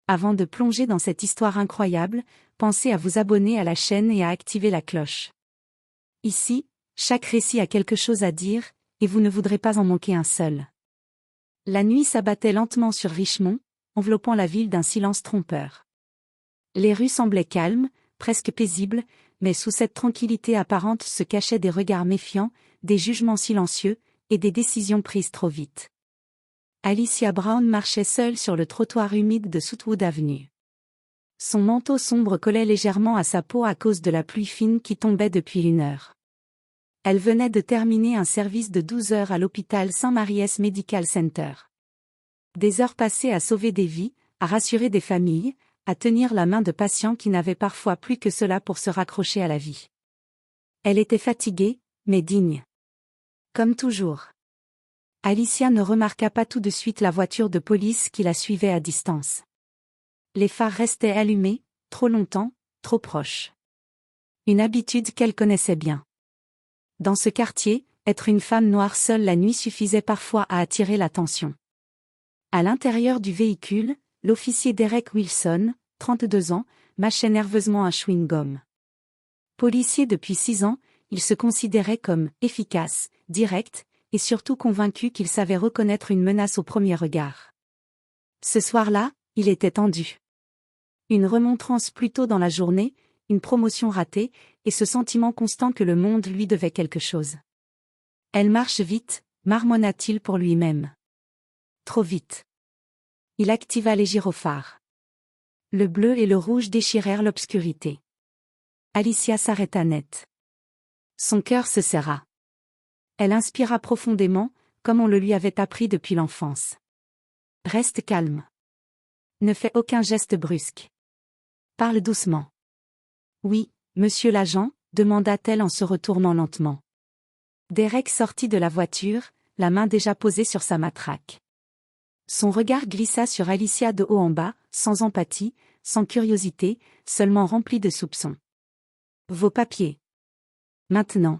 avant de plonger dans cette histoire incroyable, pensez à vous abonner à la chaîne et à activer la cloche. Ici, chaque récit a quelque chose à dire, et vous ne voudrez pas en manquer un seul. La nuit s'abattait lentement sur Richmond, enveloppant la ville d'un silence trompeur. Les rues semblaient calmes, presque paisibles, mais sous cette tranquillité apparente se cachaient des regards méfiants, des jugements silencieux, et des décisions prises trop vite. Alicia Brown marchait seule sur le trottoir humide de Southwood Avenue. Son manteau sombre collait légèrement à sa peau à cause de la pluie fine qui tombait depuis 1 heure. Elle venait de terminer un service de 12 heures à l'hôpital St. Mary's Medical Center. Des heures passées à sauver des vies, à rassurer des familles, à tenir la main de patients qui n'avaient parfois plus que cela pour se raccrocher à la vie. Elle était fatiguée, mais digne. Comme toujours. Alicia ne remarqua pas tout de suite la voiture de police qui la suivait à distance. Les phares restaient allumés, trop longtemps, trop proches. Une habitude qu'elle connaissait bien. Dans ce quartier, être une femme noire seule la nuit suffisait parfois à attirer l'attention. À l'intérieur du véhicule, l'officier Derek Wilson, 32 ans, mâchait nerveusement un chewing-gum. Policier depuis 6 ans, il se considérait comme efficace, direct, et surtout convaincu qu'il savait reconnaître une menace au premier regard. Ce soir-là, il était tendu. Une remontrance plus tôt dans la journée, une promotion ratée, et ce sentiment constant que le monde lui devait quelque chose. Elle marche vite, marmonna-t-il pour lui-même. Trop vite. Il activa les gyrophares. Le bleu et le rouge déchirèrent l'obscurité. Alicia s'arrêta net. Son cœur se serra. Elle inspira profondément, comme on le lui avait appris depuis l'enfance. Reste calme. Ne fais aucun geste brusque. Parle doucement. Oui, monsieur l'agent, demanda-t-elle en se retournant lentement. Derek sortit de la voiture, la main déjà posée sur sa matraque. Son regard glissa sur Alicia de haut en bas, sans empathie, sans curiosité, seulement rempli de soupçons. Vos papiers. Maintenant.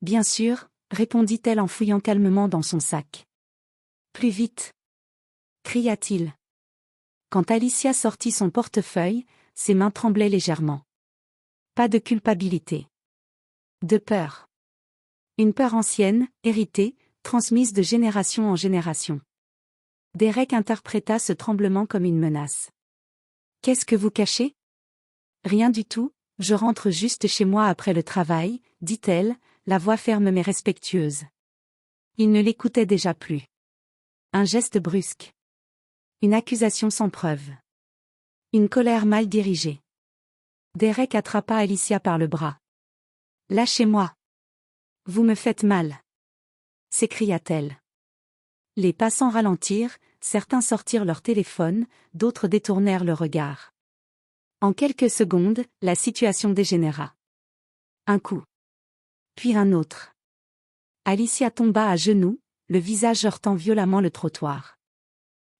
Bien sûr, répondit-elle en fouillant calmement dans son sac. Plus vite. Cria-t-il. Quand Alicia sortit son portefeuille, ses mains tremblaient légèrement. Pas de culpabilité. De peur. Une peur ancienne, héritée, transmise de génération en génération. Derek interpréta ce tremblement comme une menace. Qu'est-ce que vous cachez? Rien du tout, je rentre juste chez moi après le travail, dit-elle, la voix ferme mais respectueuse. Il ne l'écoutait déjà plus. Un geste brusque. Une accusation sans preuve. Une colère mal dirigée. Derek attrapa Alicia par le bras. Lâchez-moi. Vous me faites mal. S'écria-t-elle. Les passants ralentirent, certains sortirent leur téléphone, d'autres détournèrent le regard. En quelques secondes, la situation dégénéra. Un coup. Puis un autre. Alicia tomba à genoux, le visage heurtant violemment le trottoir.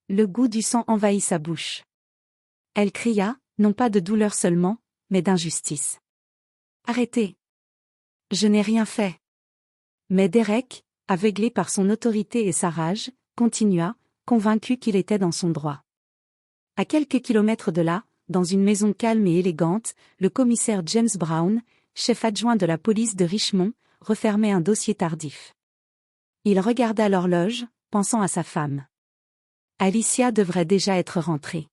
Le goût du sang envahit sa bouche. Elle cria, non pas de douleur seulement, mais d'injustice. Arrêtez. Je n'ai rien fait. Mais Derek, aveuglé par son autorité et sa rage, continua, convaincu qu'il était dans son droit. À quelques kilomètres de là, dans une maison calme et élégante, le commissaire James Brown, chef adjoint de la police de Richmond, refermait un dossier tardif. Il regarda l'horloge, pensant à sa femme. Alicia devrait déjà être rentrée.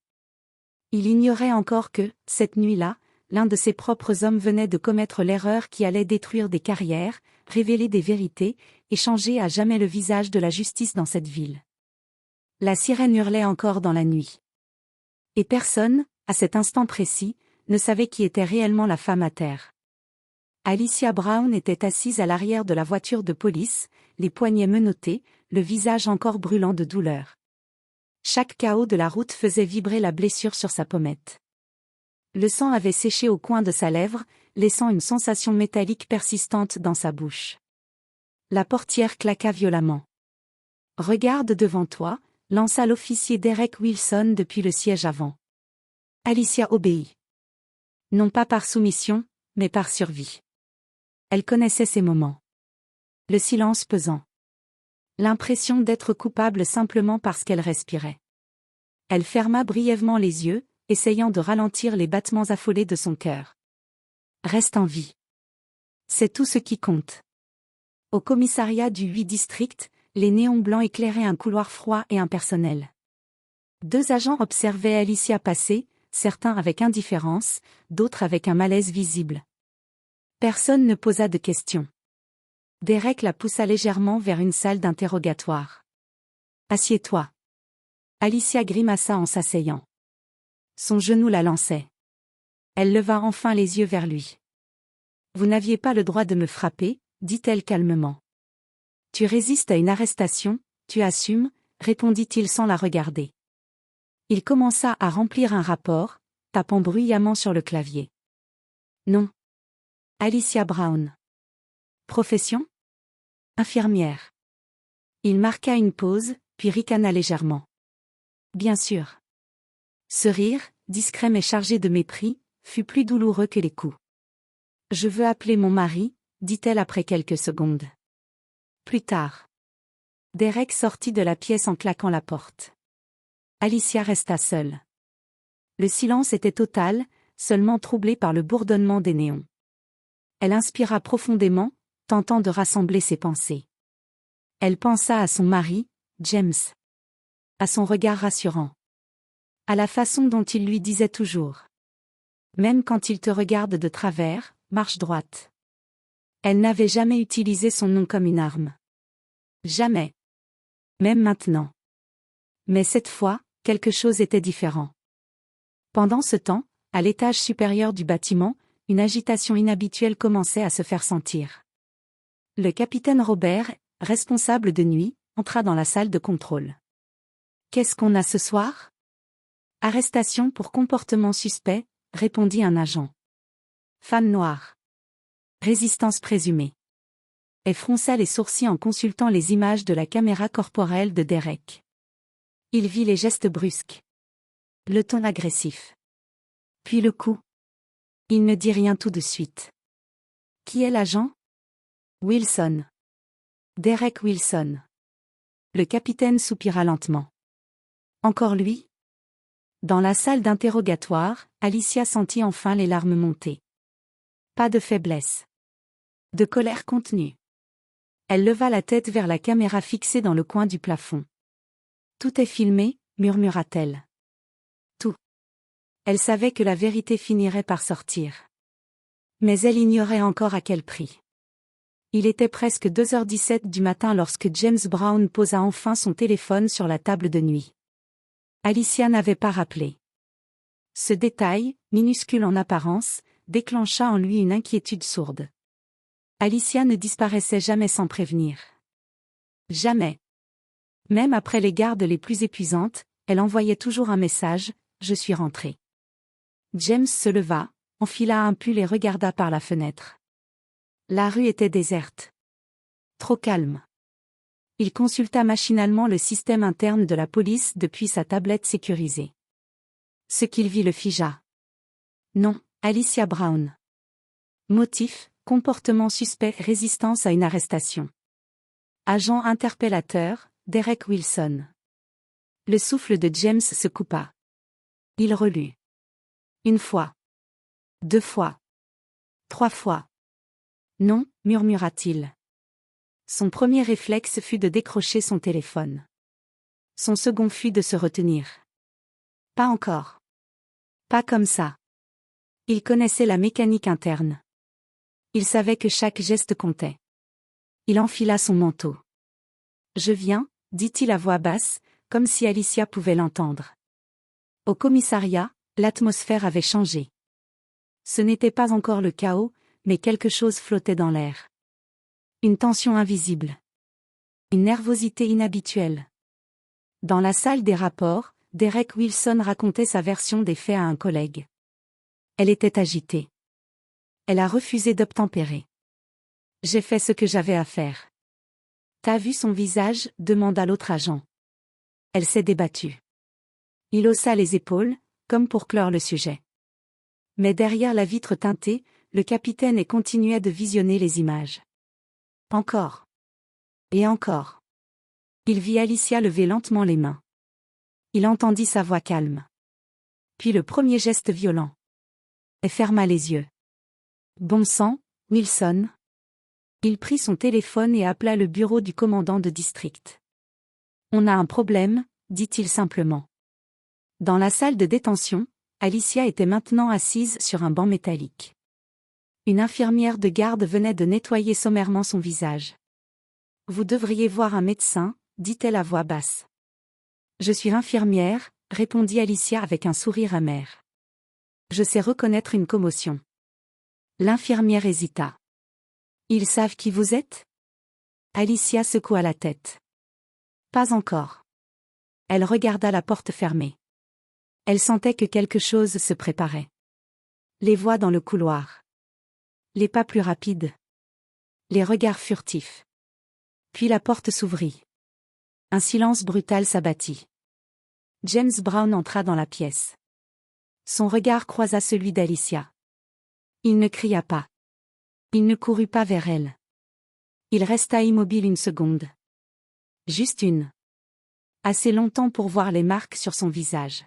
Il ignorait encore que, cette nuit-là, l'un de ses propres hommes venait de commettre l'erreur qui allait détruire des carrières, révéler des vérités, et changer à jamais le visage de la justice dans cette ville. La sirène hurlait encore dans la nuit. Et personne, à cet instant précis, ne savait qui était réellement la femme à terre. Alicia Brown était assise à l'arrière de la voiture de police, les poignets menottés, le visage encore brûlant de douleur. Chaque chaos de la route faisait vibrer la blessure sur sa pommette. Le sang avait séché au coin de sa lèvre, laissant une sensation métallique persistante dans sa bouche. La portière claqua violemment. « Regarde devant toi », lança l'officier Derek Wilson depuis le siège avant. Alicia obéit. Non pas par soumission, mais par survie. Elle connaissait ces moments. Le silence pesant. L'impression d'être coupable simplement parce qu'elle respirait. Elle ferma brièvement les yeux, essayant de ralentir les battements affolés de son cœur. Reste en vie. C'est tout ce qui compte. Au commissariat du 8 district, les néons blancs éclairaient un couloir froid et impersonnel. 2 agents observaient Alicia passer, certains avec indifférence, d'autres avec un malaise visible. Personne ne posa de questions. Derek la poussa légèrement vers une salle d'interrogatoire. « Assieds-toi. » Alicia grimaça en s'asseyant. Son genou la lançait. Elle leva enfin les yeux vers lui. « Vous n'aviez pas le droit de me frapper, » dit-elle calmement. « Tu résistes à une arrestation, tu assumes, » répondit-il sans la regarder. Il commença à remplir un rapport, tapant bruyamment sur le clavier. « Non. Alicia Brown. Profession ? Infirmière. » Il marqua une pause, puis ricana légèrement. « Bien sûr. » Ce rire, discret mais chargé de mépris, fut plus douloureux que les coups. « Je veux appeler mon mari, » dit-elle après quelques secondes. Plus tard. Derek sortit de la pièce en claquant la porte. Alicia resta seule. Le silence était total, seulement troublé par le bourdonnement des néons. Elle inspira profondément, tentant de rassembler ses pensées. Elle pensa à son mari, James. À son regard rassurant. À la façon dont il lui disait toujours. Même quand il te regarde de travers, marche droite. Elle n'avait jamais utilisé son nom comme une arme. Jamais. Même maintenant. Mais cette fois, quelque chose était différent. Pendant ce temps, à l'étage supérieur du bâtiment, une agitation inhabituelle commençait à se faire sentir. Le capitaine Robert, responsable de nuit, entra dans la salle de contrôle. « Qu'est-ce qu'on a ce soir ? » « Arrestation pour comportement suspect, » répondit un agent. « Femme noire. Résistance présumée. » Elle fronça les sourcils en consultant les images de la caméra corporelle de Derek. Il vit les gestes brusques. Le ton agressif. Puis le coup. Il ne dit rien tout de suite. Qui est l'agent ? Wilson. Derek Wilson. Le capitaine soupira lentement. Encore lui ? Dans la salle d'interrogatoire, Alicia sentit enfin les larmes monter. Pas de faiblesse. De colère contenue. Elle leva la tête vers la caméra fixée dans le coin du plafond. Tout est filmé, murmura-t-elle. Tout. Elle savait que la vérité finirait par sortir. Mais elle ignorait encore à quel prix. Il était presque 2h17 du matin lorsque James Brown posa enfin son téléphone sur la table de nuit. Alicia n'avait pas rappelé. Ce détail, minuscule en apparence, déclencha en lui une inquiétude sourde. Alicia ne disparaissait jamais sans prévenir. Jamais. Même après les gardes les plus épuisantes, elle envoyait toujours un message, « Je suis rentrée ». James se leva, enfila un pull et regarda par la fenêtre. La rue était déserte. Trop calme. Il consulta machinalement le système interne de la police depuis sa tablette sécurisée. Ce qu'il vit le figea. Non, Alicia Brown. Motif, comportement suspect, résistance à une arrestation. Agent interpellateur, Derek Wilson. Le souffle de James se coupa. Il relut. 1 fois. 2 fois. 3 fois. Non, murmura-t-il. Son premier réflexe fut de décrocher son téléphone. Son second fut de se retenir. Pas encore. Pas comme ça. Il connaissait la mécanique interne. Il savait que chaque geste comptait. Il enfila son manteau. « Je viens », dit-il à voix basse, comme si Alicia pouvait l'entendre. Au commissariat, l'atmosphère avait changé. Ce n'était pas encore le chaos, mais quelque chose flottait dans l'air. Une tension invisible. Une nervosité inhabituelle. Dans la salle des rapports, Derek Wilson racontait sa version des faits à un collègue. Elle était agitée. Elle a refusé d'obtempérer. « J'ai fait ce que j'avais à faire. »« T'as vu son visage ?» demanda l'autre agent. Elle s'est débattue. Il haussa les épaules, comme pour clore le sujet. Mais derrière la vitre teintée, le capitaine continuait de visionner les images. Encore. Et encore. Il vit Alicia lever lentement les mains. Il entendit sa voix calme. Puis le premier geste violent. Elle ferma les yeux. Bon sang, Wilson. Il prit son téléphone et appela le bureau du commandant de district. On a un problème, dit-il simplement. Dans la salle de détention, Alicia était maintenant assise sur un banc métallique. Une infirmière de garde venait de nettoyer sommairement son visage. Vous devriez voir un médecin, dit-elle à voix basse. Je suis infirmière, répondit Alicia avec un sourire amer. Je sais reconnaître une commotion. L'infirmière hésita. Ils savent qui vous êtes? Alicia secoua la tête. Pas encore. Elle regarda la porte fermée. Elle sentait que quelque chose se préparait. Les voix dans le couloir. Les pas plus rapides. Les regards furtifs. Puis la porte s'ouvrit. Un silence brutal s'abattit. James Brown entra dans la pièce. Son regard croisa celui d'Alicia. Il ne cria pas. Il ne courut pas vers elle. Il resta immobile une seconde. Juste une. Assez longtemps pour voir les marques sur son visage.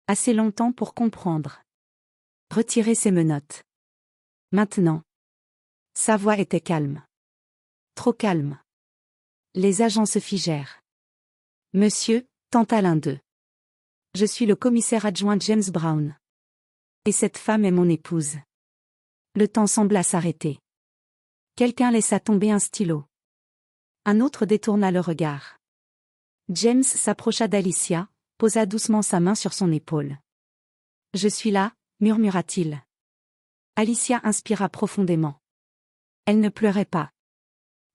Assez longtemps pour comprendre. Retirer ses menottes. Maintenant. Sa voix était calme. Trop calme. Les agents se figèrent. Monsieur, tenta l'un d'eux. Je suis le commissaire adjoint James Brown. Et cette femme est mon épouse. Le temps sembla s'arrêter. Quelqu'un laissa tomber un stylo. Un autre détourna le regard. James s'approcha d'Alicia, posa doucement sa main sur son épaule. Je suis là, murmura-t-il. Alicia inspira profondément. Elle ne pleurait pas.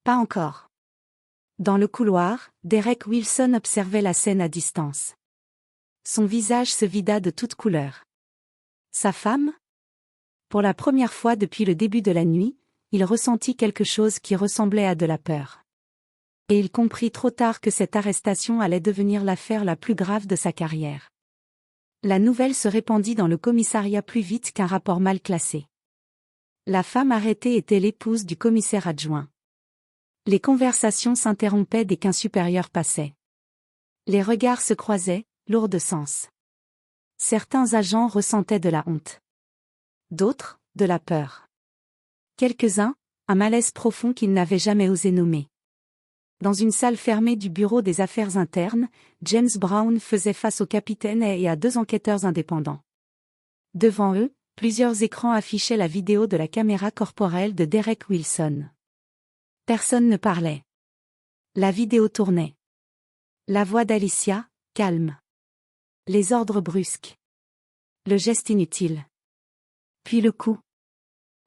Pas encore. Dans le couloir, Derek Wilson observait la scène à distance. Son visage se vida de toute couleur. Sa femme? Pour la première fois depuis le début de la nuit, il ressentit quelque chose qui ressemblait à de la peur. Et il comprit trop tard que cette arrestation allait devenir l'affaire la plus grave de sa carrière. La nouvelle se répandit dans le commissariat plus vite qu'un rapport mal classé. La femme arrêtée était l'épouse du commissaire adjoint. Les conversations s'interrompaient dès qu'un supérieur passait. Les regards se croisaient, lourds de sens. Certains agents ressentaient de la honte. D'autres, de la peur. Quelques-uns, un malaise profond qu'ils n'avaient jamais osé nommer. Dans une salle fermée du bureau des affaires internes, James Brown faisait face au capitaine et à 2 enquêteurs indépendants. Devant eux, plusieurs écrans affichaient la vidéo de la caméra corporelle de Derek Wilson. Personne ne parlait. La vidéo tournait. La voix d'Alicia, calme. Les ordres brusques. Le geste inutile. Puis le coup.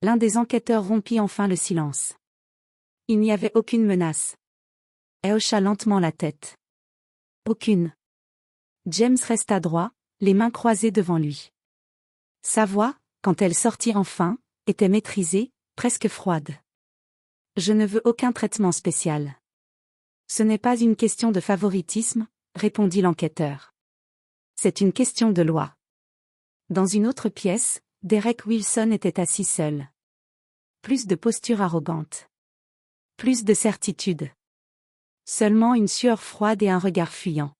L'un des enquêteurs rompit enfin le silence. Il n'y avait aucune menace. Elle hocha lentement la tête. Aucune. James resta droit, les mains croisées devant lui. Sa voix, quand elle sortit enfin, était maîtrisée, presque froide. Je ne veux aucun traitement spécial. Ce n'est pas une question de favoritisme, répondit l'enquêteur. C'est une question de loi. Dans une autre pièce, Derek Wilson était assis seul. Plus de posture arrogante. Plus de certitude. Seulement une sueur froide et un regard fuyant.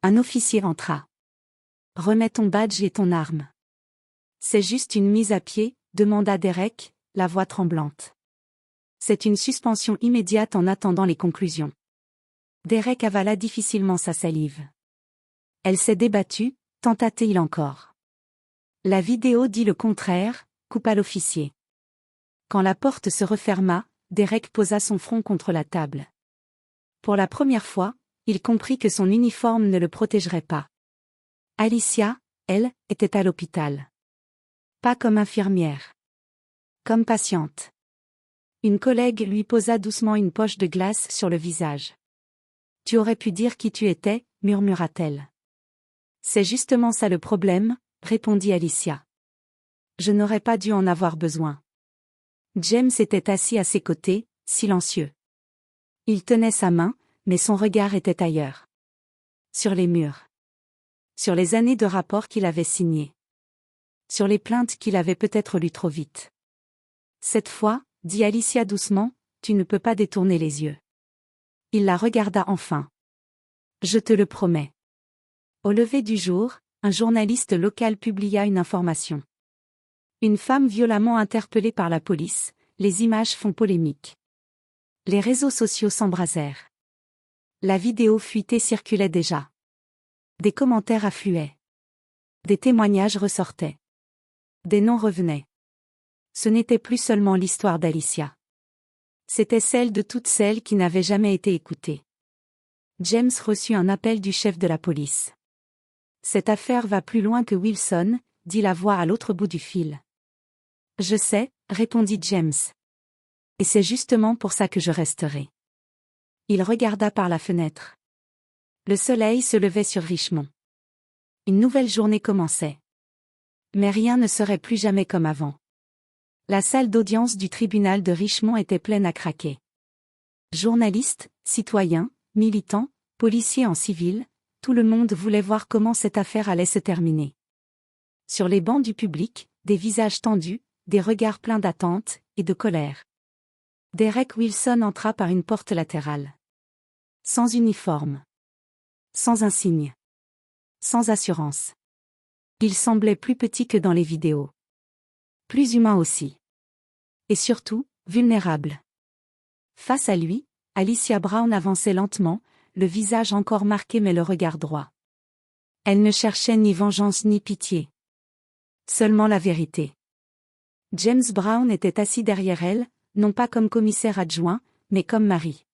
Un officier entra. Remets ton badge et ton arme. C'est juste une mise à pied, demanda Derek, la voix tremblante. C'est une suspension immédiate en attendant les conclusions. Derek avala difficilement sa salive. Elle s'est débattue, tenta-t-il encore. La vidéo dit le contraire, coupa l'officier. Quand la porte se referma, Derek posa son front contre la table. Pour la première fois, il comprit que son uniforme ne le protégerait pas. Alicia, elle, était à l'hôpital. Pas comme infirmière. Comme patiente. Une collègue lui posa doucement une poche de glace sur le visage. Tu aurais pu dire qui tu étais, murmura-t-elle. C'est justement ça le problème, répondit Alicia. Je n'aurais pas dû en avoir besoin. James était assis à ses côtés, silencieux. Il tenait sa main, mais son regard était ailleurs. Sur les murs. Sur les années de rapports qu'il avait signés. Sur les plaintes qu'il avait peut-être lues trop vite. Cette fois, dit Alicia doucement, tu ne peux pas détourner les yeux. Il la regarda enfin. Je te le promets. Au lever du jour, un journaliste local publia une information. Une femme violemment interpellée par la police, les images font polémique. Les réseaux sociaux s'embrasèrent. La vidéo fuitée circulait déjà. Des commentaires affluaient. Des témoignages ressortaient. Des noms revenaient. Ce n'était plus seulement l'histoire d'Alicia. C'était celle de toutes celles qui n'avaient jamais été écoutées. James reçut un appel du chef de la police. Cette affaire va plus loin que Wilson, dit la voix à l'autre bout du fil. Je sais, répondit James. Et c'est justement pour ça que je resterai. Il regarda par la fenêtre. Le soleil se levait sur Richmond. Une nouvelle journée commençait. Mais rien ne serait plus jamais comme avant. La salle d'audience du tribunal de Richmond était pleine à craquer. Journalistes, citoyens, militants, policiers en civil, tout le monde voulait voir comment cette affaire allait se terminer. Sur les bancs du public, des visages tendus, des regards pleins d'attente et de colère. Derek Wilson entra par une porte latérale. Sans uniforme. Sans insigne. Sans assurance. Il semblait plus petit que dans les vidéos. Plus humain aussi. Et surtout, vulnérable. Face à lui, Alicia Brown avançait lentement, le visage encore marqué mais le regard droit. Elle ne cherchait ni vengeance ni pitié. Seulement la vérité. James Brown était assis derrière elle, non pas comme commissaire adjoint, mais comme mari.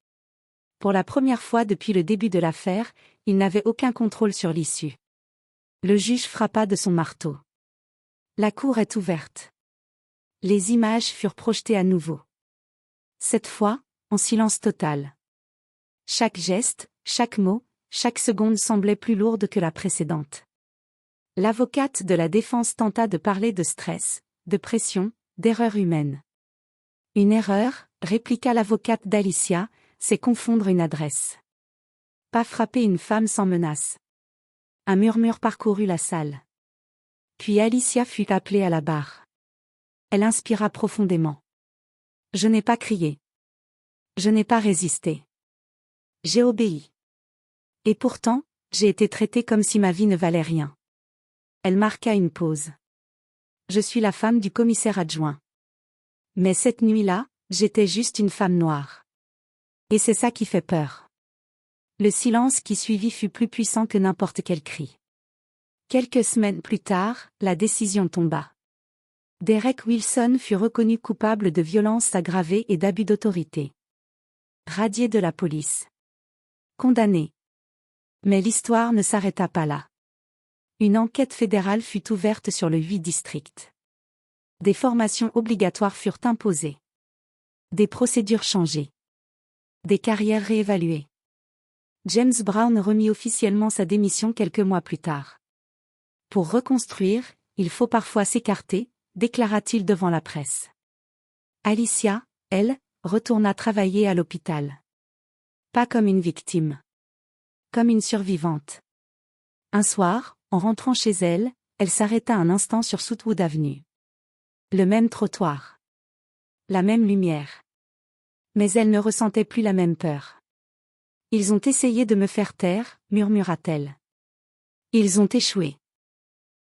Pour la première fois depuis le début de l'affaire, il n'avait aucun contrôle sur l'issue. Le juge frappa de son marteau. La cour est ouverte. Les images furent projetées à nouveau. Cette fois, en silence total. Chaque geste, chaque mot, chaque seconde semblait plus lourde que la précédente. L'avocate de la défense tenta de parler de stress, de pression, d'erreur humaine. Une erreur, répliqua l'avocate d'Alicia, c'est confondre une adresse. Pas frapper une femme sans menace. Un murmure parcourut la salle. Puis Alicia fut appelée à la barre. Elle inspira profondément. Je n'ai pas crié. Je n'ai pas résisté. J'ai obéi. Et pourtant, j'ai été traitée comme si ma vie ne valait rien. Elle marqua une pause. Je suis la femme du commissaire adjoint. Mais cette nuit-là, j'étais juste une femme noire. Et c'est ça qui fait peur. Le silence qui suivit fut plus puissant que n'importe quel cri. Quelques semaines plus tard, la décision tomba. Derek Wilson fut reconnu coupable de violences aggravées et d'abus d'autorité. Radié de la police. Condamné. Mais l'histoire ne s'arrêta pas là. Une enquête fédérale fut ouverte sur le 8 districts. Des formations obligatoires furent imposées. Des procédures changées. Des carrières réévaluées. James Brown remit officiellement sa démission quelques mois plus tard. Pour reconstruire, il faut parfois s'écarter, déclara-t-il devant la presse. Alicia, elle, retourna travailler à l'hôpital. Pas comme une victime. Comme une survivante. Un soir, en rentrant chez elle, elle s'arrêta un instant sur Southwood Avenue. Le même trottoir. La même lumière. Mais elle ne ressentait plus la même peur. Ils ont essayé de me faire taire, murmura-t-elle. Ils ont échoué.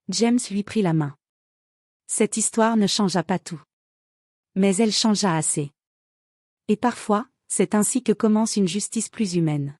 James lui prit la main. Cette histoire ne changea pas tout. Mais elle changea assez. Et parfois, c'est ainsi que commence une justice plus humaine.